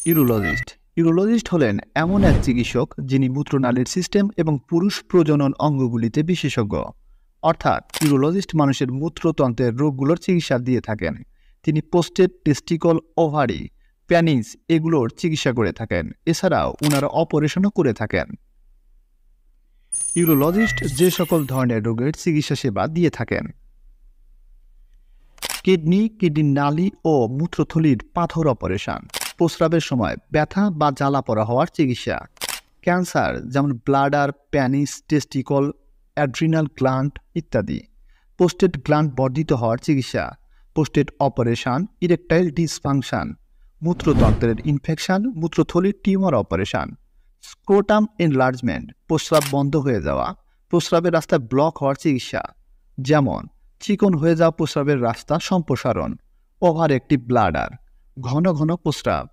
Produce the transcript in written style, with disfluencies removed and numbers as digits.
Urologist urologist হলেন এমন এক চিকিৎসক যিনি মূত্রনালীর সিস্টেম এবং পুরুষ প্রজনন অঙ্গগুলিতে বিশেষজ্ঞ। অর্থাৎ ইউরোলজিস্ট মানুষের মূত্রতন্ত্রের রোগগুলোর চিকিৎসা দিয়ে থাকেন। তিনি পোস্টেট, টেস্টিকল, ওভারি, প্যানিস এগুলোর চিকিৎসা করে থাকেন। এছাড়াও ওনারা অপারেশনও করে থাকেন। ইউরোলজিস্ট যে সকল ধরনের রোগের চিকিৎসা সেবা দিয়ে থাকেন: কিডনির নালী ও মূত্রথলির পাথর অপারেশন, প্রস্রাবের সময় ব্যথা বা জ্বালা পড়া হওয়ার চিকিৎসা, ক্যান্সার যেমন bladder, penis, testicle, adrenal gland ইত্যাদি, পোস্টেট গ্ল্যান্ড বর্ধিত হওয়ার চিকিৎসা, পোস্টেট অপারেশন, ইরেকটাইল ডিসফাংশন, মূত্রতন্ত্রের ইনফেকশন, মূত্রথলির টিউমার অপারেশন, স্ক্রোটাম এনলার্জমেন্ট, প্রস্রাব বন্ধ হয়ে যাওয়া, প্রস্রাবের রাস্তায় ব্লক হওয়ার চিকিৎসা যেমন চিকন হয়ে যাওয়া প্রস্রাবের রাস্তা সম্প্রসারণ, ওভার অ্যাক্টিভ ব্লাডার, ঘন ঘন প্রস্রাব,